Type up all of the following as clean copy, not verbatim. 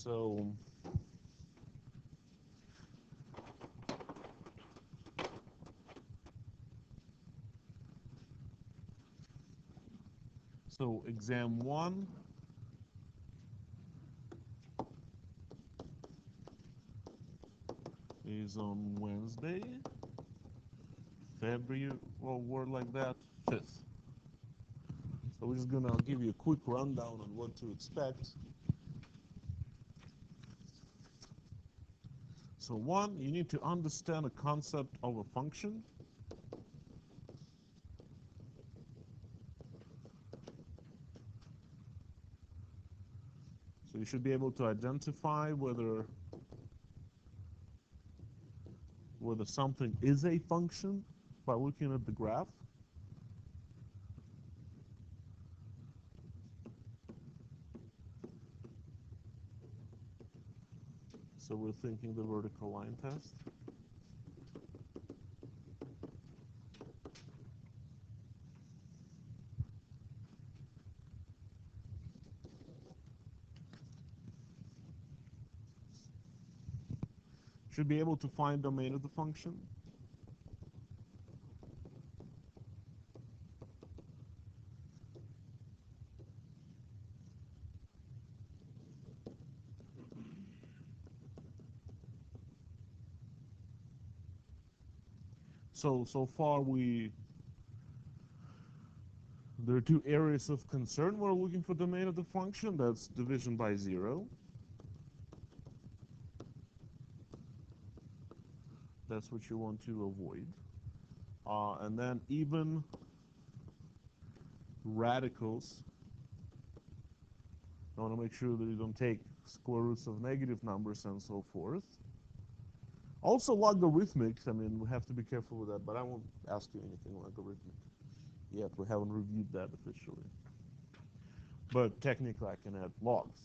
So exam 1 is on Wednesday, February, well, word like that, 5th. So we're just gonna give you a quick rundown on what to expect. So 1, you need to understand a concept of a function. So you should be able to identify whether something is a function by looking at the graph. So we're thinking the vertical line test. Should be able to find domain of the function. So far there are 2 areas of concern. We're looking for domain of the function. That's division by 0. That's what you want to avoid. And then even radicals. You want to make sure that you don't take square roots of negative numbers and so forth. Also logarithmics, I mean, we have to be careful with that, but I won't ask you anything logarithmic yet. We haven't reviewed that officially. But technically I can add logs,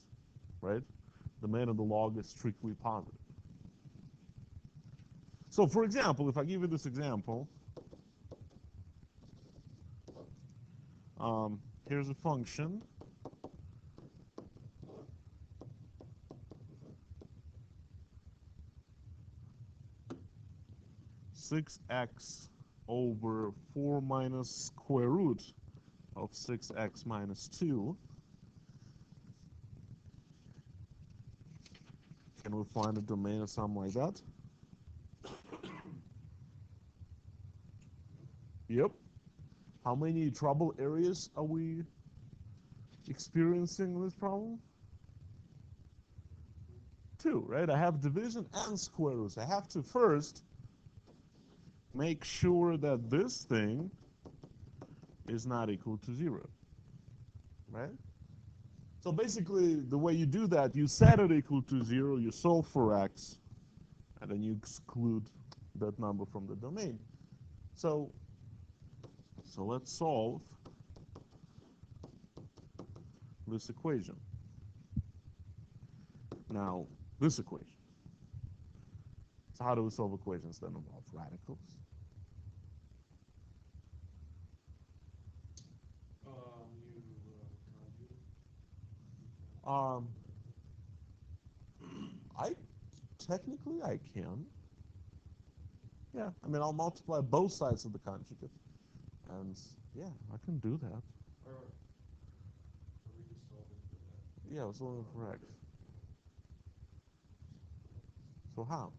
right? The domain of the log is strictly positive. So for example, if I give you this example, here's a function. Six x over 4 minus square root of 6x minus 2. Can we find a domain or something like that? Yep. How many trouble areas are we experiencing in this problem? 2, right? I have division and square roots. I have to first make sure that this thing is not equal to 0, right? So basically, the way you do that, you set it equal to 0, you solve for x, and then you exclude that number from the domain. So let's solve this equation. Now, this equation. So how do we solve equations that involve radicals? Technically I can. Yeah, I mean, I'll multiply both sides of the conjugate. And yeah, I can do that. Yeah, I was solving for x. So how?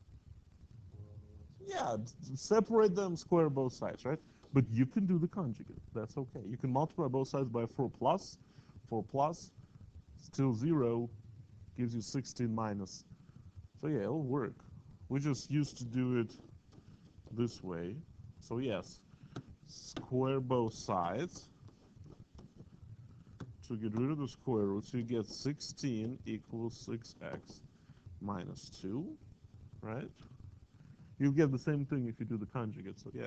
Yeah, separate them, square both sides, right? But you can do the conjugate. That's okay. You can multiply both sides by 4 plus. 4 plus, still 0, gives you 16 minus. So yeah, it'll work. We just used to do it this way. So yes, square both sides to get rid of the square root. So you get 16 equals 6x minus 2, right? You'll get the same thing if you do the conjugate, so yeah.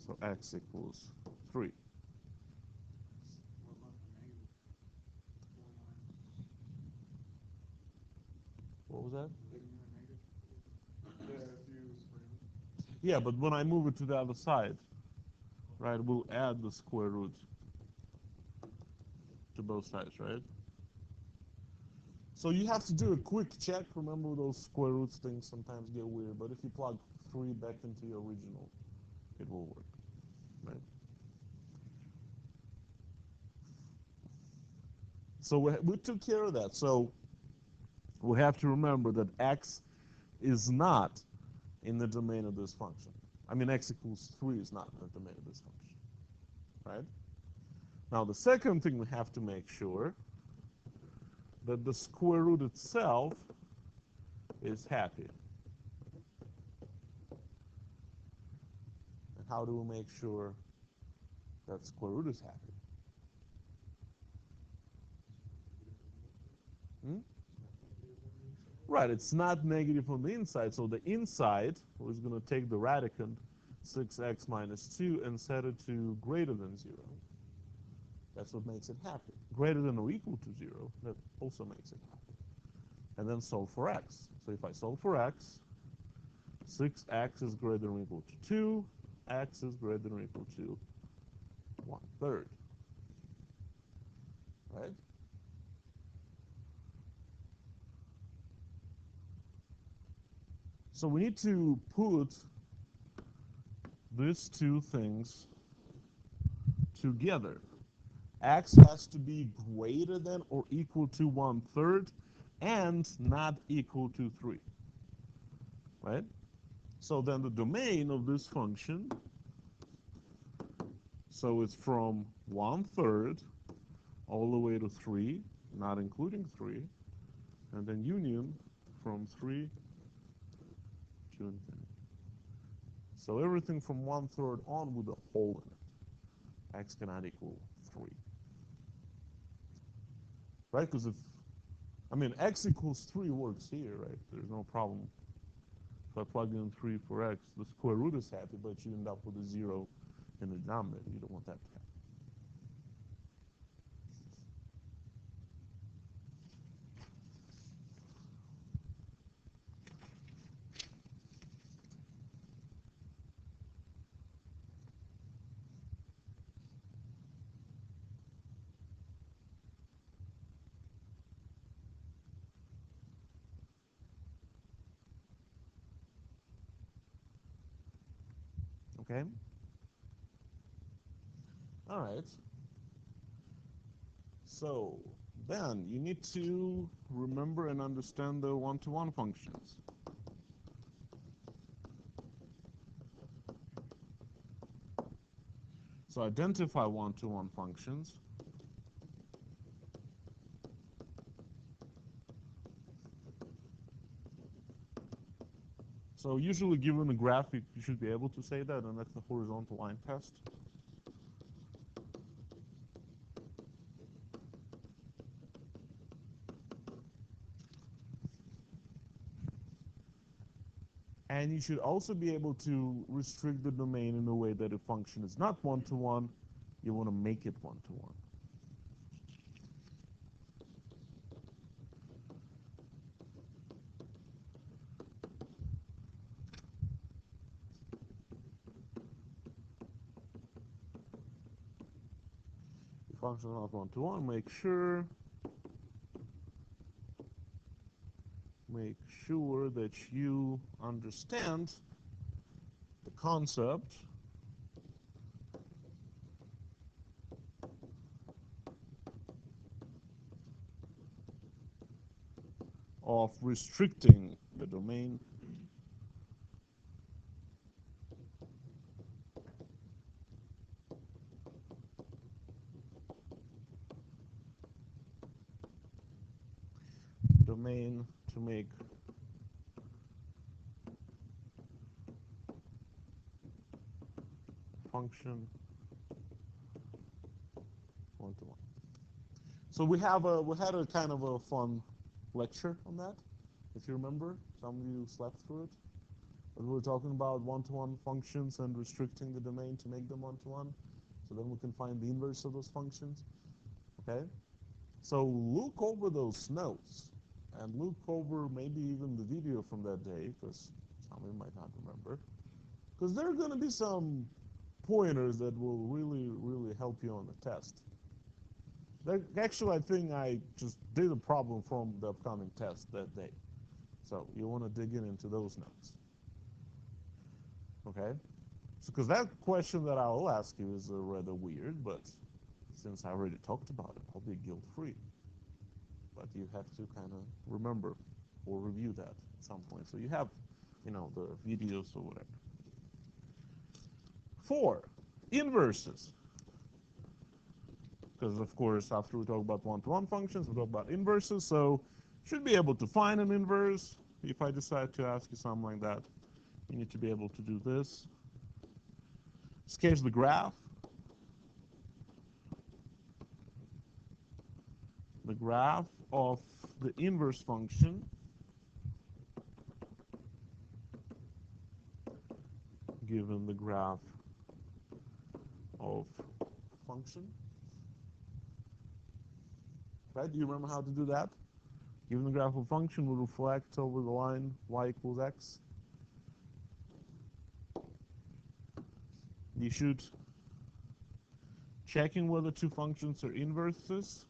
So x equals 3. What was that? Yeah, but when I move it to the other side, right, we'll add the square root. to both sides, right? So you have to do a quick check. Remember, those square roots things sometimes get weird, but if you plug 3 back into your original, it will work, right? So we took care of that. So we have to remember that x is not in the domain of this function. I mean, x equals 3 is not in the domain of this function, right? Now, the second thing we have to make sure that the square root itself is happy. And how do we make sure that square root is happy? Hmm? Right, it's not negative on the inside, so the inside is going to take the radicand 6x minus 2 and set it to greater than 0. That's what makes it happy. Greater than or equal to 0, that also makes it happy. And then solve for x. So if I solve for x, 6x is greater than or equal to 2, x is greater than or equal to 1/3. Right? So we need to put these two things together. X has to be greater than or equal to 1/3 and not equal to 3. Right? So then the domain of this function, so it's from 1/3 all the way to 3, not including 3, and then union from 3 to infinity. So everything from 1/3 on with a hole in it. X cannot equal 3. Right? Because if, I mean, x equals 3 works here, right? There's no problem. If I plug in 3 for x, the square root is happy, but you end up with a 0 in the denominator. You don't want that to happen. Okay? All right. So then you need to remember and understand the one-to-one functions. So identify one-to-one functions. So usually given a graphic, you should be able to say that, and that's the horizontal line test. And you should also be able to restrict the domain in a way that a function is not one-to-one, you want to make it one-to-one. If the function is not one-to-one, make sure that you understand the concept of restricting the domain to make function one-to-one. So we had a kind of a fun lecture on that, if you remember. Some of you slept through it. But we were talking about one-to-one functions and restricting the domain to make them one-to-one. So then we can find the inverse of those functions. Okay? So look over those notes and look over maybe even the video from that day, because some of you might not remember. Because there are going to be some pointers that will really, really help you on the test. Actually, I think I just did a problem from the upcoming test that day. So you want to dig into those notes. Okay? Because that question that I'll ask you is rather weird, but since I already talked about it, I'll be guilt-free. But you have to kind of remember or review that at some point. So you have, the videos or whatever. 4, inverses. Because, of course, after we talk about one-to-one functions, we talk about inverses. So you should be able to find an inverse. If I decide to ask you something like that, you need to be able to do this. Sketch the graph. The graph of the inverse function given the graph of function. Right? Do you remember how to do that? Given the graph of function, will reflect over the line y equals x. You should checking whether two functions are inverses.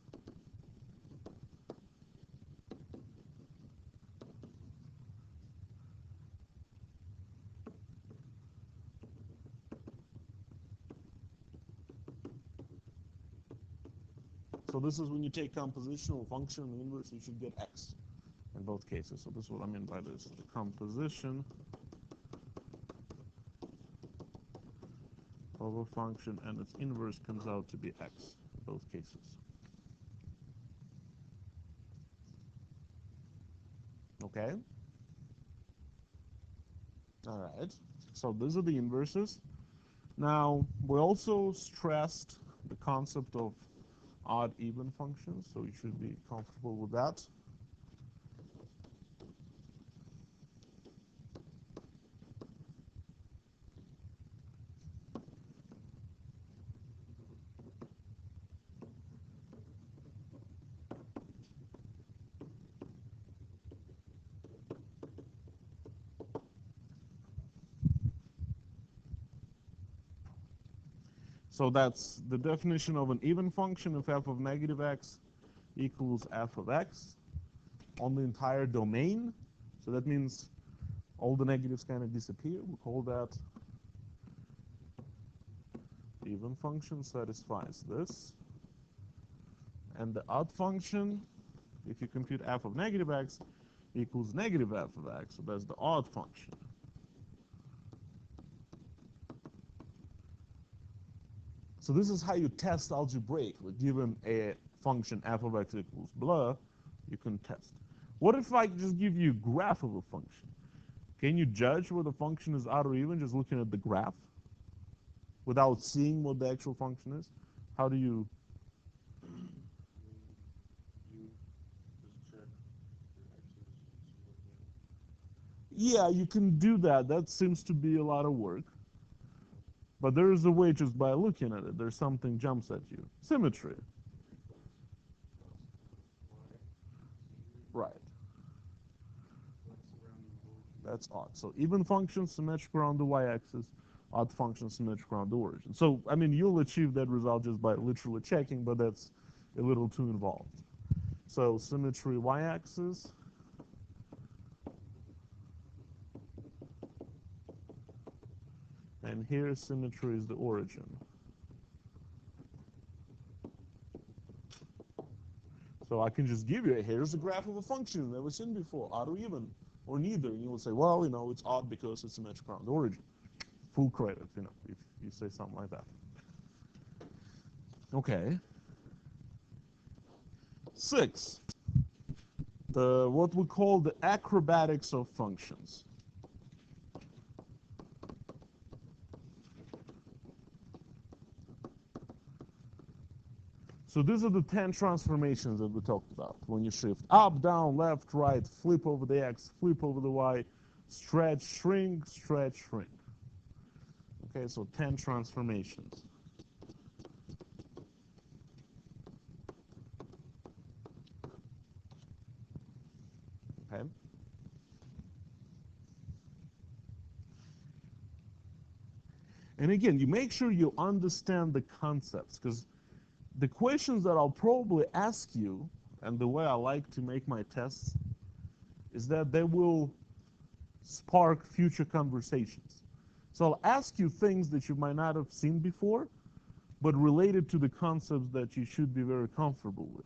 So this is when you take compositional function and inverse, you should get x in both cases. So this is what I mean by this. The composition of a function and its inverse comes out to be x in both cases. Okay? All right. So these are the inverses. Now, we also stressed the concept of odd-even functions, so you should be comfortable with that. So that's the definition of an even function if f of negative x equals f of x on the entire domain. So that means all the negatives kind of disappear. We call that even function satisfies this. And the odd function, if you compute f of negative x, equals negative f of x. So that's the odd function. So this is how you test algebraically. Given a function f of x equals blah, you can test. What if I just give you a graph of a function? Can you judge whether the function is odd or even just looking at the graph without seeing what the actual function is? How do you? Yeah, you can do that. That seems to be a lot of work. But there is a way just by looking at it. There's something jumps at you. Symmetry. Right. That's odd. So even functions symmetric around the y-axis, odd functions symmetric around the origin. So, I mean, you'll achieve that result just by literally checking, but that's a little too involved. So symmetry y-axis. And here symmetry is the origin. So I can just give you, here's a graph of a function that was seen before, odd or even, or neither. And you will say, well, it's odd because it's symmetric around the origin. Full credit, if you say something like that. Okay. 6, what we call the acrobatics of functions. So these are the 10 transformations that we talked about. When you shift up, down, left, right, flip over the x, flip over the y, stretch, shrink, stretch, shrink. Okay, so 10 transformations. Okay. And again, you make sure you understand the concepts, because the questions that I'll probably ask you, and the way I like to make my tests, is that they will spark future conversations. So I'll ask you things that you might not have seen before, but related to the concepts that you should be very comfortable with.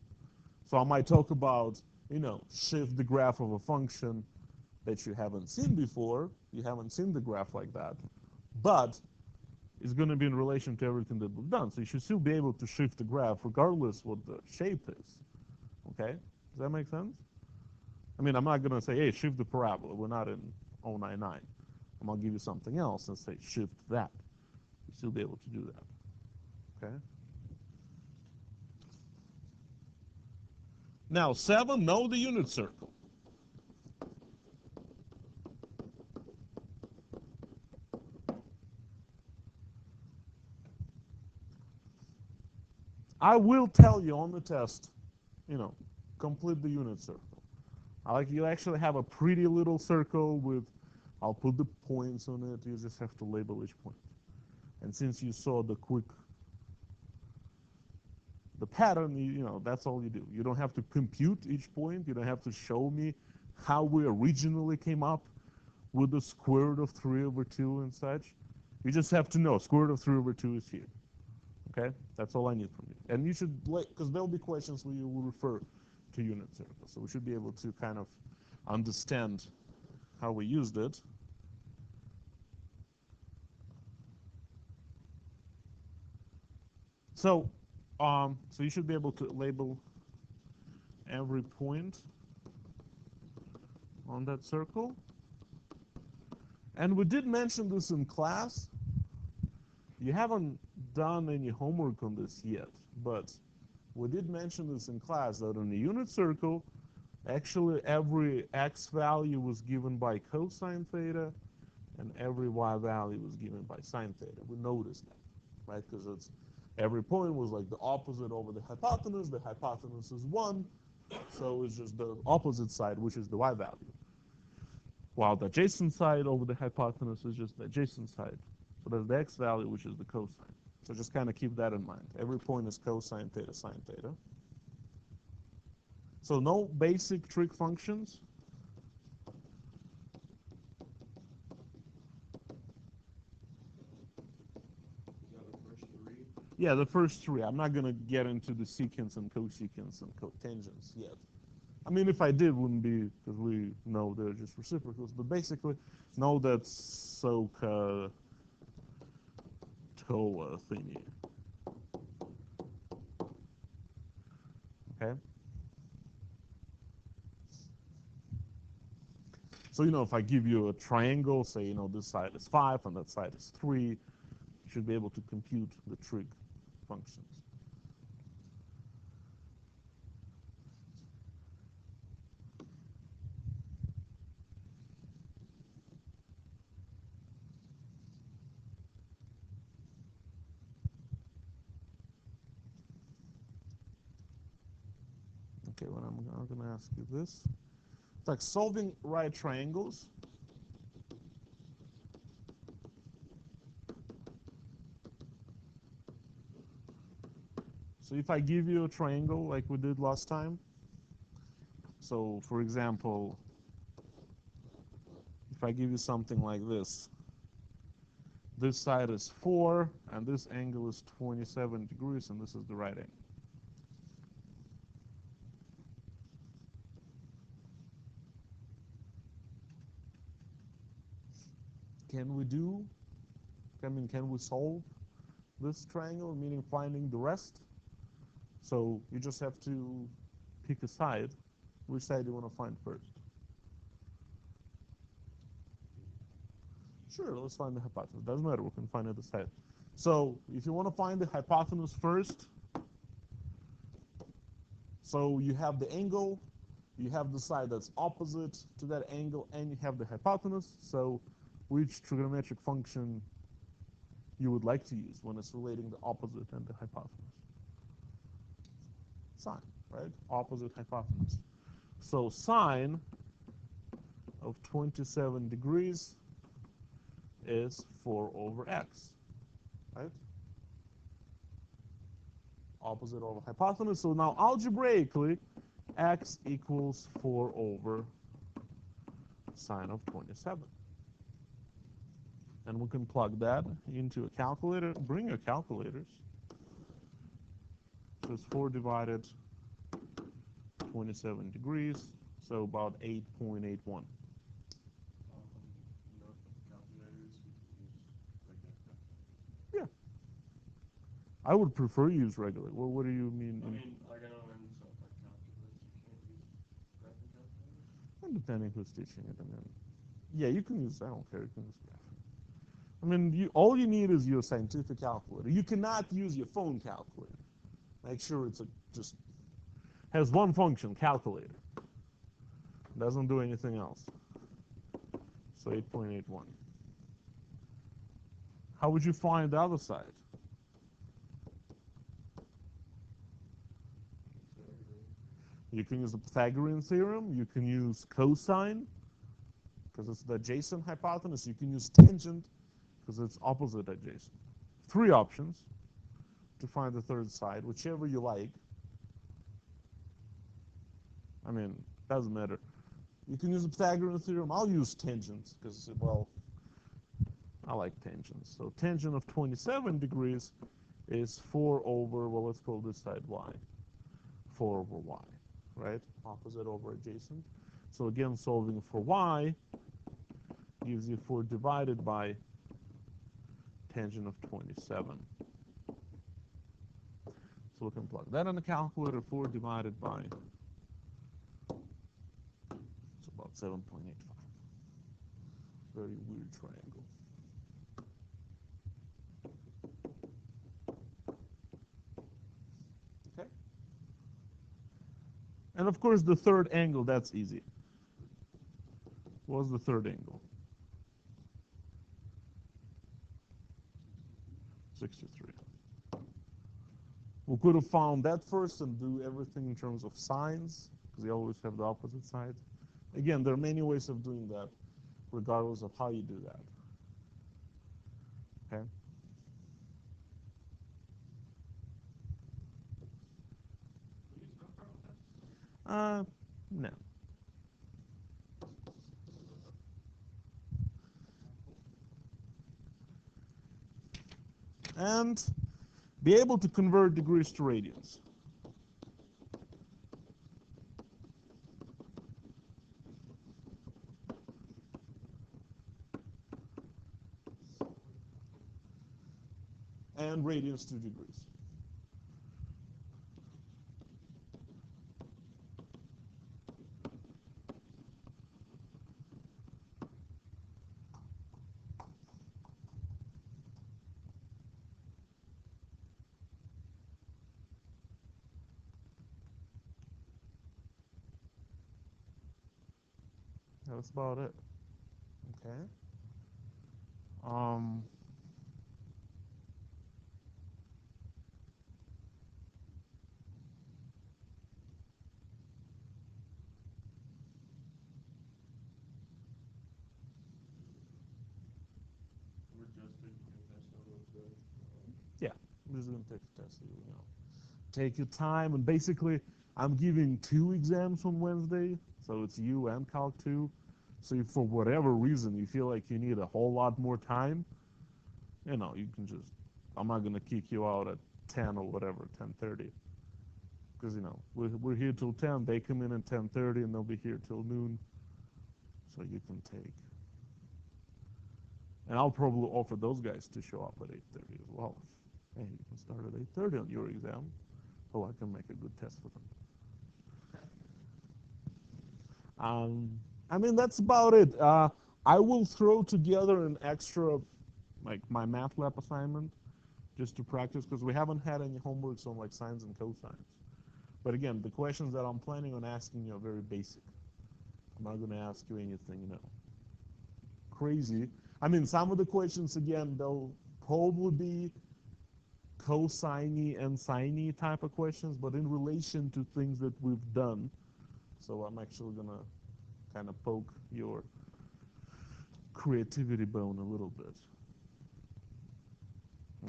So I might talk about, shift the graph of a function that you haven't seen before. You haven't seen the graph like that, but it's going to be in relation to everything that we've done. So you should still be able to shift the graph regardless what the shape is. Okay? Does that make sense? I mean, I'm not going to say, hey, shift the parabola. We're not in 099. I'm going to give you something else and say shift that. You still be able to do that. Okay? Now, 7, know the unit circle. I will tell you on the test, complete the unit circle. You actually have a pretty little circle with, I'll put the points on it. You just have to label each point. And since you saw the pattern, that's all you do. You don't have to compute each point. You don't have to show me how we originally came up with the square root of 3 over 2 and such. You just have to know square root of 3 over 2 is here. Okay? That's all I need from you. And you should, because there'll be questions where you will refer to unit circles. So we should be able to kind of understand how we used it. So you should be able to label every point on that circle. And we did mention this in class. You haven't done any homework on this yet, but we did mention this in class, that in the unit circle, actually every x value was given by cosine theta, and every y value was given by sine theta. We noticed that, right? Because every point was like the opposite over the hypotenuse. The hypotenuse is 1, so it's just the opposite side, which is the y value. While the adjacent side over the hypotenuse is just the adjacent side. So there's the x value, which is the cosine. So just kind of keep that in mind. Every point is cosine theta, sine theta. So no basic trig functions. Yeah, the first 3. I'm not going to get into the secants and cosecants and cotangents yet. I mean, if I did, wouldn't be, because we know they're just reciprocals. But basically, know that SOHCAHTOA thingy. Okay? So, if I give you a triangle, say, this side is 5 and that side is 3, you should be able to compute the trig functions. Okay, well, I'm going to ask you this. It's like solving right triangles. So if I give you a triangle like we did last time, so for example, if I give you something like this side is 4, and this angle is 27 degrees, and this is the right angle. Can we solve this triangle, meaning finding the rest? So you just have to pick a side. Which side do you want to find first? Sure, let's find the hypotenuse. Doesn't matter, we can find either side. So if you want to find the hypotenuse first, so you have the angle, you have the side that's opposite to that angle, and you have the hypotenuse. So which trigonometric function you would like to use when it's relating the opposite and the hypotenuse? Sine, right? Opposite hypotenuse. So sine of 27 degrees is 4 over x, right? opposite over hypotenuse. So now algebraically, x equals 4 over sine of 27. And we can plug that into a calculator. Bring your calculators. So it's 4 divided 27 degrees, so about 8.81. Yeah. I would prefer use regular. Well, what do you mean? I mean, like I know in stuff like calculus, you can't use graphing calculators. And depending who's teaching it, I mean, yeah, you can use. I don't care. You can use graphing. I mean, all you need is your scientific calculator. You cannot use your phone calculator. Make sure it's just has one function, calculator. Doesn't do anything else. So 8.81. How would you find the other side? You can use the Pythagorean theorem. You can use cosine, because it's the adjacent hypotenuse. You can use tangent, because it's opposite adjacent. 3 options to find the third side, whichever you like. I mean, doesn't matter. You can use the Pythagorean theorem. I'll use tangents, because, well, I like tangents. So tangent of 27 degrees is 4 over, well, let's call this side y. 4 over y, right? Opposite over adjacent. So again, solving for y gives you 4 divided by tangent of 27. So we can plug that in the calculator. 4 divided by, it's about 7.85. Very weird triangle. Okay. And of course, the third angle, that's easy. What's the third angle? 63. We could have found that first and do everything in terms of sines, because they always have the opposite side. Again, there are many ways of doing that, regardless of how you do that. Okay? No. And be able to convert degrees to radians. And radians to degrees. That's about it. Okay. Um, We're just taking a test on Wednesday. yeah, this is going to take a test. You know, take your time, and basically, I'm giving 2 exams on Wednesday, so it's you and Calc 2. So if for whatever reason you feel like you need a whole lot more time, you know, you can just, I'm not going to kick you out at 10 or whatever, 10:30. Because, you know, we're here till 10. They come in at 10:30, and they'll be here till noon. So you can take. And I'll probably offer those guys to show up at 8:30 as well. Hey, you can start at 8:30 on your exam, so I can make a good test for them. I mean, that's about it. I will throw together an extra, like, my math lab assignment just to practice, because we haven't had any homeworks on, like, sines and cosines. But again, the questions that I'm planning on asking you are very basic. I'm not going to ask you anything, you know, crazy. I mean, some of the questions, again, they'll probably be cosine and sine type of questions, but in relation to things that we've done. So I'm actually going to kind of poke your creativity bone a little bit.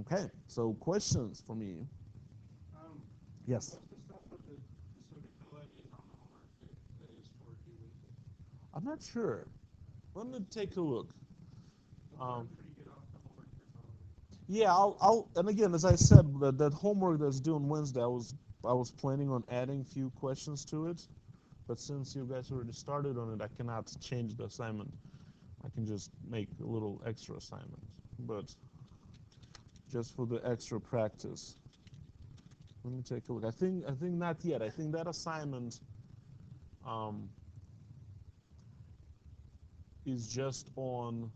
Okay, so questions for me. Yes. What's the stuff with the suitability on the homework that is for due week? I'm not sure. Let me take a look. Looks Um, pretty good off the homework you're telling me. yeah, and again, as I said, that homework that's due on Wednesday, I was planning on adding a few questions to it, but since you guys already started on it, I cannot change the assignment. I can just make a little extra assignment, but just for the extra practice. Let me take a look. I think not yet. I think that assignment um, is just on.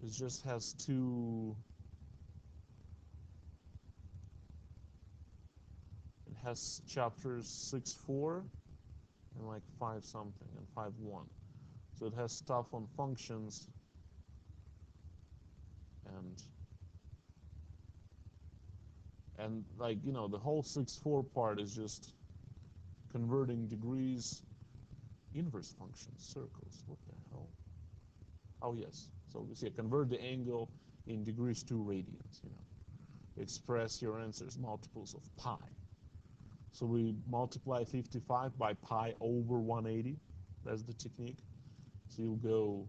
It just has two. It has chapters 6.4 and like 5 something and 5.1. So it has stuff on functions and like the whole 6.4 part is just converting degrees, inverse functions, circles. What the hell? Oh yes. So we see convert the angle in degrees to radians. Express your answers multiples of pi. So we multiply 55 by pi over 180. That's the technique. So you'll go,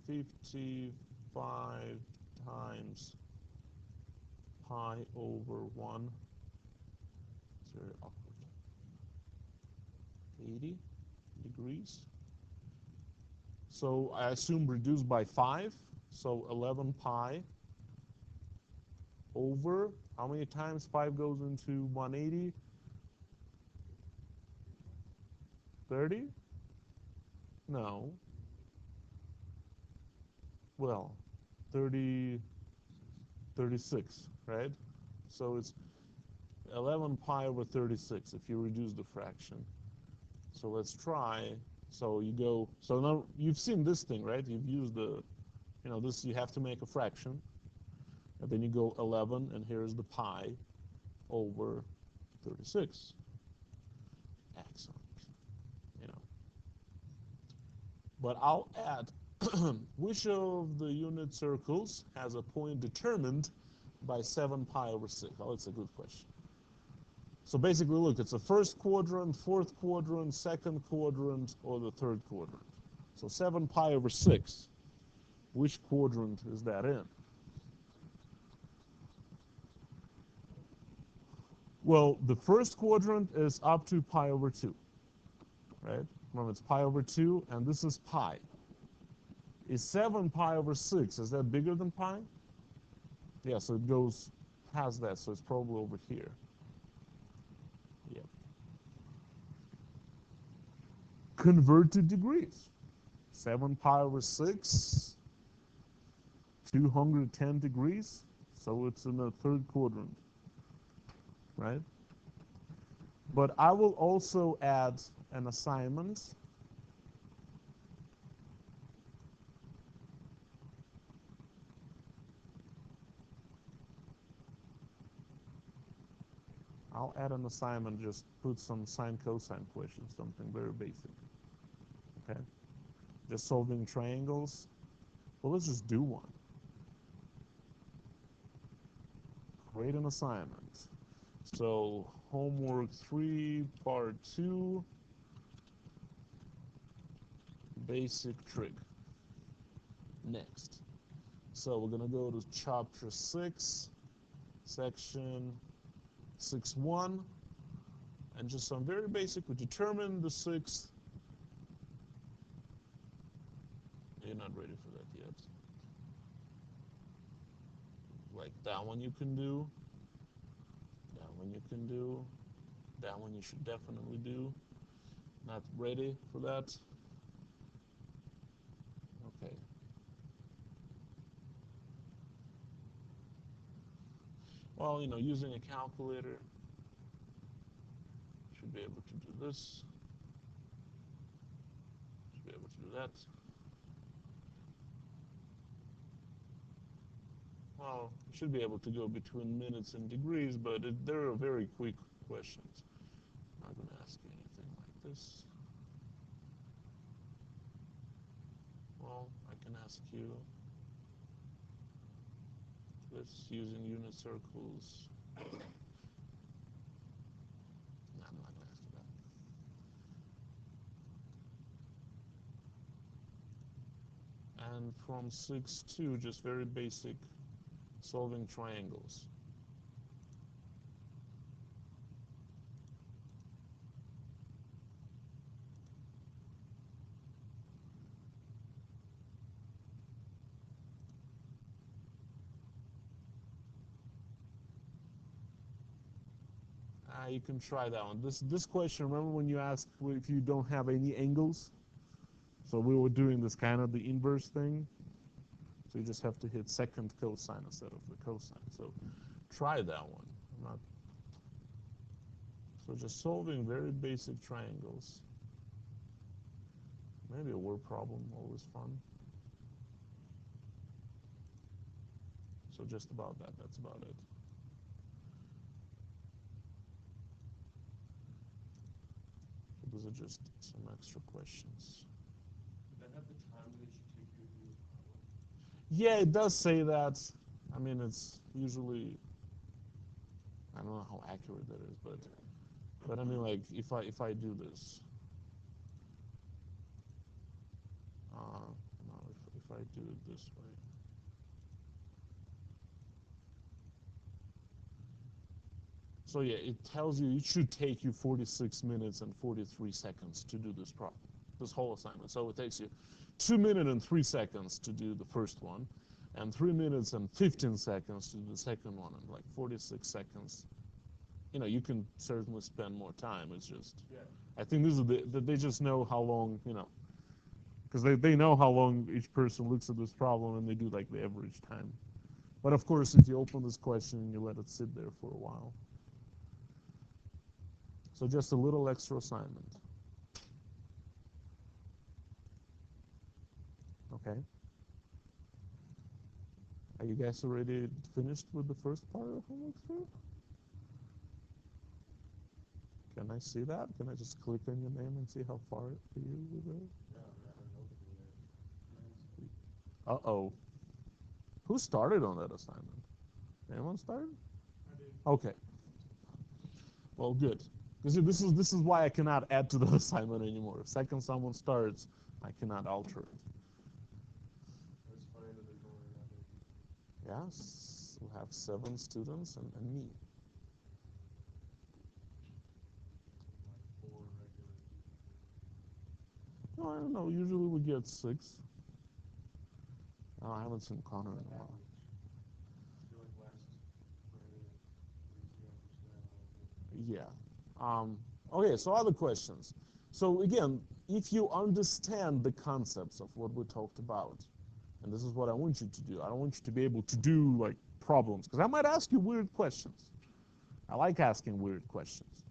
55 times pi over 1. It's very awkward. 80 degrees. So I assume reduced by 5. So 11 pi over, how many times 5 goes into 180? 30? No. Well, 30, 36, right? So it's 11 pi over 36 if you reduce the fraction. So let's try. So you go, so now you've seen this thing, right? You've used this, you have to make a fraction. And then you go 11, and here's the pi over 36. Excellent. You know. But I'll add, which of the unit circles has a point determined by 7 pi over 6? Oh, it's a good question. So basically, look, it's the first quadrant, fourth quadrant, second quadrant, or the third quadrant. So 7 pi over 6, which quadrant is that in? Well, the first quadrant is up to pi over 2, right? Remember, it's pi over 2, and this is pi. Is 7 pi over 6, is that bigger than pi? Yeah, so it goes past that, so it's probably over here. Yeah. Convert to degrees. 7 pi over 6, 210 degrees, so it's in the third quadrant, right? But I will also add an assignment. I'll add an assignment, just put some sine cosine questions, something very basic. Okay? Just solving triangles. Well, let's just do one. Create an assignment. So, homework 3, part 2, basic trick. Next. So, we're going to go to chapter 6, section 6.1, and just some very basic. We determine the sixth. You're not ready for that yet. Like that one you can do. That one you can do. That one you should definitely do. Not ready for that? Okay. Well, using a calculator, should be able to do this. Should be able to do that. Well, you should be able to go between minutes and degrees, but they're very quick questions. I'm not going to ask you anything like this. Well, I can ask you, Let's using unit circles. No, I'm not gonna ask you that. And from 6-2, just very basic solving triangles. You can try that one. This question, remember when you asked if you don't have any angles? So we were doing this kind of the inverse thing. So you just have to hit second cosine instead of the cosine. So try that one. So just solving very basic triangles. Maybe a word problem, always fun. So just about that, that's about it. So those are just some extra questions. Does that have the time that it should take you to do this problem? Yeah, it does say that. I mean, it's usually, I don't know how accurate that is, but I mean, like if I do this, no, if I do it this way, so yeah, it tells you it should take you 46 minutes and 43 seconds to do this problem, this whole assignment. So it takes you 2 minutes and 3 seconds to do the first one, and 3 minutes and 15 seconds to do the second one, and like 46 seconds. You know, you can certainly spend more time. It's just, Yeah. I think this is they just know how long, you know, because they know how long each person looks at this problem and they do like the average time. But of course, if you open this question and you let it sit there for a while. So just a little extra assignment. Okay. Are you guys already finished with the first part of homework 3? Can I see that? Can I just click on your name and see how far for you we go? Yeah, I don't know the Uh-oh. Who started on that assignment? Anyone started? I did. Okay. Well, good. Because this is why I cannot add to the assignment anymore. The second someone starts, I cannot alter it. It's funny that there's only that many people. Yes, we have 7 students and me. Like 4 regular people. No, I don't know. Usually we get 6. Oh, I haven't seen Connor in a while. I feel like last Friday, we understand a little bit. Yeah. Okay, so other questions. So again, if you understand the concepts of what we talked about, and this is what I want you to do. I don't want you to be able to do like problems, because I might ask you weird questions. I like asking weird questions.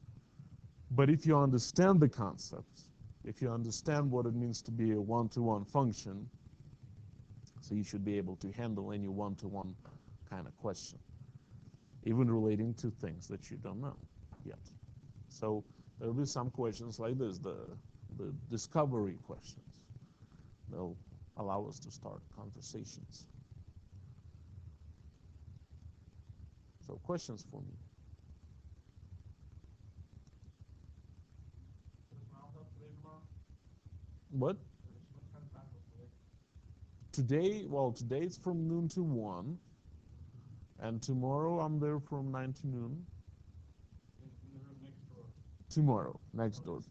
But if you understand the concepts, if you understand what it means to be a one-to-one function, so you should be able to handle any one-to-one kind of question, even relating to things that you don't know yet. So there will be some questions like this, the discovery questions. They'll allow us to start conversations. So questions for me. What? Today, well, today it's from noon to 1. And tomorrow I'm there from 9 to noon. In the room next door. Tomorrow, next door.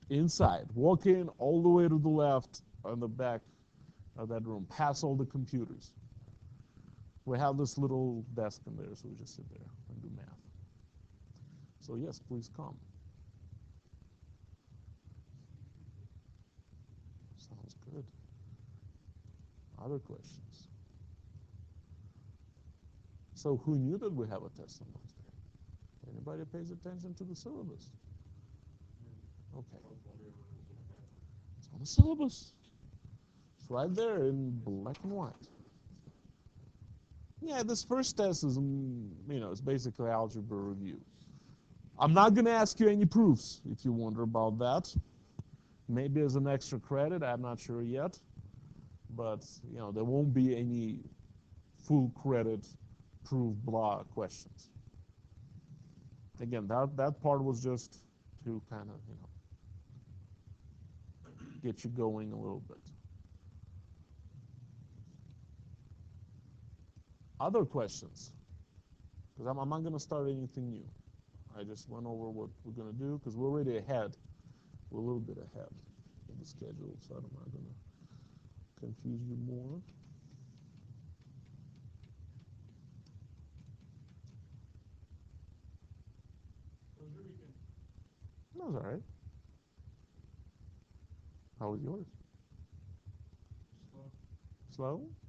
Inside. Walk in all the way to the left on the back of that room. Pass all the computers. We have this little desk in there, so we just sit there and do math. So yes, please come. Sounds good. Other questions? So who knew that we have a test on Wednesday? Anybody pays attention to the syllabus? Okay. It's on the syllabus. It's right there in black and white. Yeah, this first test is, it's basically algebra review. I'm not going to ask you any proofs if you wonder about that. Maybe as an extra credit, I'm not sure yet. But, there won't be any full credit prove blah questions. Again, that part was just to kind of, get you going a little bit. Other questions? Because I'm not going to start anything new. I just went over what we're going to do because we're already ahead. We're a little bit ahead of the schedule, so I'm not going to confuse you more. How was your weekend? That was all right. How was yours? Slow. Slow?